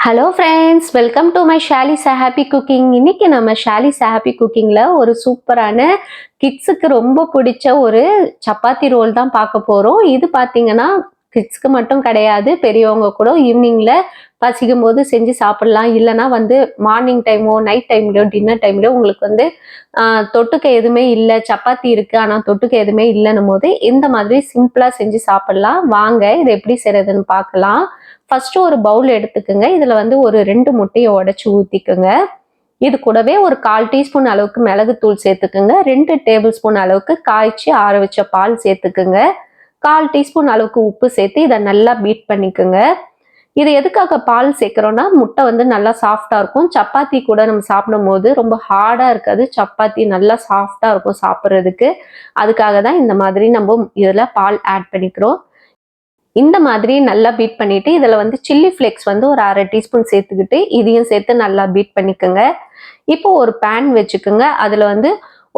Hello friends, welcome to my Shali's happy cooking. இன்னைக்கு நம்ம Shali's happy குக்கிங்கில் ஒரு சூப்பரான கிட்ஸுக்கு ரொம்ப பிடிச்ச ஒரு சப்பாத்தி ரோல் தான் பார்க்க போகிறோம். இது பார்த்தீங்கன்னா கிட்ஸ்க்கு மட்டும் கிடையாது, பெரியவங்க கூட ஈவினிங்கில் பசிக்கும் போது செஞ்சு சாப்பிடலாம். இல்லைனா மார்னிங் டைமோ நைட் டைம்லையோ டின்னர் டைம்லையோ உங்களுக்கு தொட்டுக்க எதுவுமே இல்லை, சப்பாத்தி இருக்குது ஆனால் தொட்டுக்க எதுவுமே இல்லைன்னும் போது இந்த மாதிரி சிம்பிளாக செஞ்சு சாப்பிடலாம். வாங்க இது எப்படி செய்கிறதுன்னு பார்க்கலாம். ஃபர்ஸ்ட் ஒரு பவுல் எடுத்துக்கோங்க. இதுல ஒரு 2 முட்டையை உடைச்சு ஊத்திக்கோங்க. இது கூடவே ஒரு 1/4 டீஸ்பூன் அளவுக்கு மிளகுத்தூள் சேர்த்துக்குங்க. 2 டேபிள் ஸ்பூன் அளவுக்கு காய்ச்சி ஆற வச்ச பால் சேர்த்துக்குங்க. 1/4 டீஸ்பூன் அளவுக்கு உப்பு சேர்த்து இதை நல்லா பீட் பண்ணிக்கோங்க. இது எதுக்காக பால் சேர்க்கிறோம்னா முட்டை நல்லா சாஃப்டா இருக்கும். சப்பாத்தி கூட நம்ம சாப்பிடும் போது ரொம்ப ஹார்டா இருக்காது, சப்பாத்தி நல்லா சாஃப்டா இருக்கும் சாப்பிட்றதுக்கு. அதுக்காக தான் இந்த மாதிரி நம்ம இதுல பால் ஆட் பண்ணிக்கிறோம். இந்த மாதிரி நல்லா பீட் பண்ணிட்டு இதுல சில்லி ஃப்ளேக்ஸ் ஒரு 1/2 டீஸ்பூன் சேர்த்துக்கிட்டு இதையும் சேர்த்து நல்லா பீட் பண்ணிக்கோங்க. இப்போ ஒரு பேன் வச்சுக்கோங்க. அதுல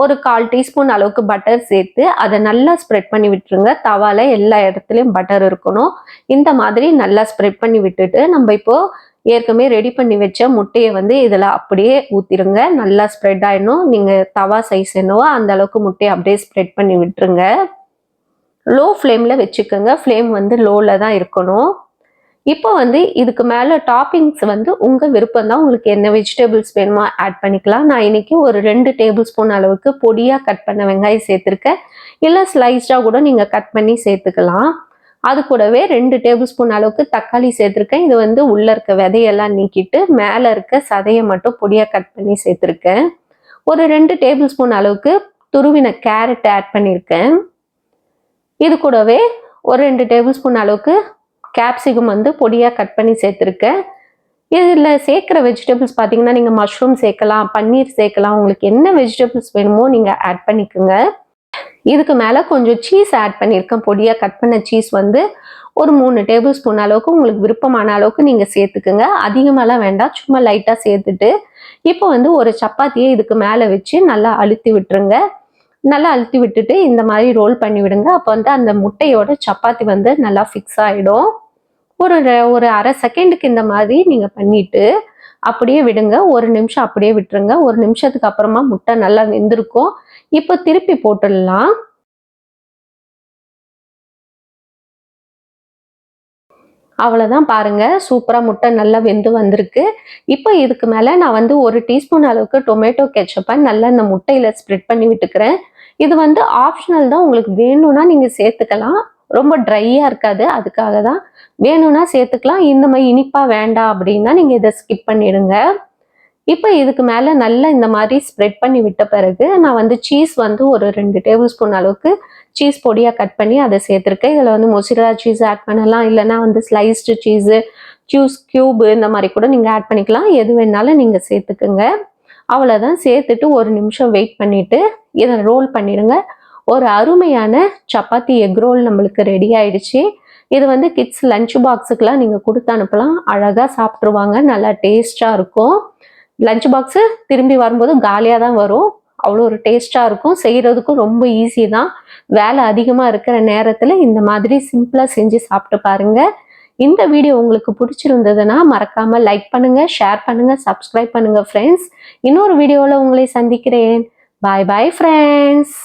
ஒரு 1/4 டீஸ்பூன் அளவுக்கு பட்டர் சேர்த்து அதை நல்லா ஸ்ப்ரெட் பண்ணி விட்டுருங்க. தவால எல்லா இடத்துலையும் பட்டர் இருக்கணும். இந்த மாதிரி நல்லா ஸ்ப்ரெட் பண்ணி விட்டுட்டு நம்ம இப்போ ஏற்கனவே ரெடி பண்ணி வச்ச முட்டையை இதுல அப்படியே ஊத்திருங்க. நல்லா ஸ்ப்ரெட் ஆயிடணும். நீங்க தவா சைஸ் என்னவோ அந்த அளவுக்கு முட்டையை அப்படியே ஸ்ப்ரெட் பண்ணி விட்டுருங்க. லோ ஃப்ளேம்ல வச்சுக்கோங்க. ஃப்ளேம் லோல தான் இருக்கணும். இப்போ இதுக்கு மேல டாப்பிங்ஸ் உங்க விருப்பம் தான். உங்களுக்கு என்ன வெஜிடபிள்ஸ் வேணுமோ ஆட் பண்ணிக்கலாம். நான் இன்னைக்கு ஒரு 2 டேபிள் ஸ்பூன் அளவுக்கு பொடியா கட் பண்ண வெங்காயம் சேர்த்துருக்கேன். இல்லை ஸ்லைஸ்டா கூட நீங்க கட் பண்ணி சேர்த்துக்கலாம். அது கூடவே 2 டேபிள் ஸ்பூன் அளவுக்கு தக்காளி சேர்த்துருக்கேன். இது உள்ள இருக்க விதையெல்லாம் நீக்கிட்டு மேல இருக்க சதையை மட்டும் பொடியா கட் பண்ணி சேர்த்துருக்கேன். ஒரு 2 டேபிள் ஸ்பூன் அளவுக்கு துருவின கேரட் ஆட் பண்ணியிருக்கேன். இது கூடவே ஒரு 2 டேபிள் ஸ்பூன் அளவுக்கு கேப்சிகம் பொடியாக கட் பண்ணி சேர்த்துருக்கேன். இதில் சேர்க்குற வெஜிடபிள்ஸ் பார்த்தீங்கன்னா நீங்கள் மஷ்ரூம் சேர்க்கலாம், பன்னீர் சேர்க்கலாம். உங்களுக்கு என்ன வெஜிடபிள்ஸ் வேணுமோ நீங்கள் ஆட் பண்ணிக்கோங்க. இதுக்கு மேலே கொஞ்சம் சீஸ் ஆட் பண்ணியிருக்கேன். பொடியாக கட் பண்ண சீஸ் ஒரு 3 டேபிள் ஸ்பூன் அளவுக்கு உங்களுக்கு விருப்பமான அளவுக்கு நீங்கள் சேர்த்துக்குங்க. அதிகமாகலாம் வேண்டாம், சும்மா லைட்டாக சேர்த்துட்டு இப்போ ஒரு சப்பாத்தியை இதுக்கு மேலே வச்சு நல்லா அழுத்தி விட்டுருங்க. நல்லா அழுத்தி விட்டுட்டு இந்த மாதிரி ரோல் பண்ணி விடுங்க. அப்போ அந்த முட்டையோட சப்பாத்தி நல்லா ஃபிக்ஸ் ஆகிடும். ஒரு அரை செகண்டுக்கு இந்த மாதிரி நீங்கள் பண்ணிட்டு அப்படியே விடுங்க. 1 நிமிஷம் அப்படியே விட்டுருங்க. 1 நிமிஷத்துக்கு அப்புறமா முட்டை நல்லா வெந்திருக்கும். இப்போ திருப்பி போட்டுடலாம். அவ்வளோதான், பாருங்க சூப்பராக முட்டை நல்லா வெந்து வந்திருக்கு. இப்போ இதுக்கு மேலே நான் 1 டீஸ்பூன் அளவுக்கு டொமேட்டோ கெச்சப்பை நல்லா இந்த முட்டையில் ஸ்ப்ரெட் பண்ணி விட்டுக்கிறேன். இது ஆப்ஷனல் தான், உங்களுக்கு வேணும்னா நீங்கள் சேர்த்துக்கலாம். ரொம்ப ட்ரையாக இருக்காது, அதுக்காக தான். வேணும்னா சேர்த்துக்கலாம். இந்த மாதிரி இனிப்பாக வேண்டாம் அப்படின்னா நீங்கள் இதை ஸ்கிப் பண்ணிடுங்க. இப்போ இதுக்கு மேலே நல்லா இந்த மாதிரி ஸ்ப்ரெட் பண்ணி விட்ட பிறகு நான் சீஸ் ஒரு 2 டேபிள் ஸ்பூன் அளவுக்கு சீஸ் பொடியாக கட் பண்ணி அதை சேர்த்துருக்கேன். இதில் மொசிரா சீஸ் ஆட் பண்ணலாம், இல்லைன்னா ஸ்லைஸ்டு சீஸ் கியூப் இந்த மாதிரி கூட நீங்கள் ஆட் பண்ணிக்கலாம். எது வேணாலும் நீங்கள் சேர்த்துக்குங்க. அவ்வளோதான். சேர்த்துட்டு 1 நிமிஷம் வெயிட் பண்ணிவிட்டு இதை ரோல் பண்ணிடுங்க. ஒரு அருமையான சப்பாத்தி எக் ரோல் நம்மளுக்கு ரெடி ஆயிடுச்சு. இது கிட்ஸ் லஞ்ச் பாக்ஸுக்கெலாம் நீங்கள் கொடுத்து அனுப்பலாம். அழகாக சாப்பிட்ருவாங்க, நல்லா டேஸ்ட்டாக இருக்கும். லஞ்ச் பாக்ஸு திரும்பி வரும்போது காலியாக தான் வரும். அவ்வளோ ஒரு டேஸ்ட்டாக இருக்கும். செய்கிறதுக்கும் ரொம்ப ஈஸி தான். வேலை அதிகமாக இருக்கிற நேரத்தில் இந்த மாதிரி சிம்பிளாக செஞ்சு சாப்பிட்டு பாருங்கள். இந்த வீடியோ உங்களுக்கு பிடிச்சிருந்ததுன்னா மறக்காமல் லைக் பண்ணுங்கள், ஷேர் பண்ணுங்கள், சப்ஸ்கிரைப் பண்ணுங்கள் ஃப்ரெண்ட்ஸ். இன்னொரு வீடியோவில் உங்களை சந்திக்கிறேன். பாய் பாய் ஃப்ரெண்ட்ஸ்.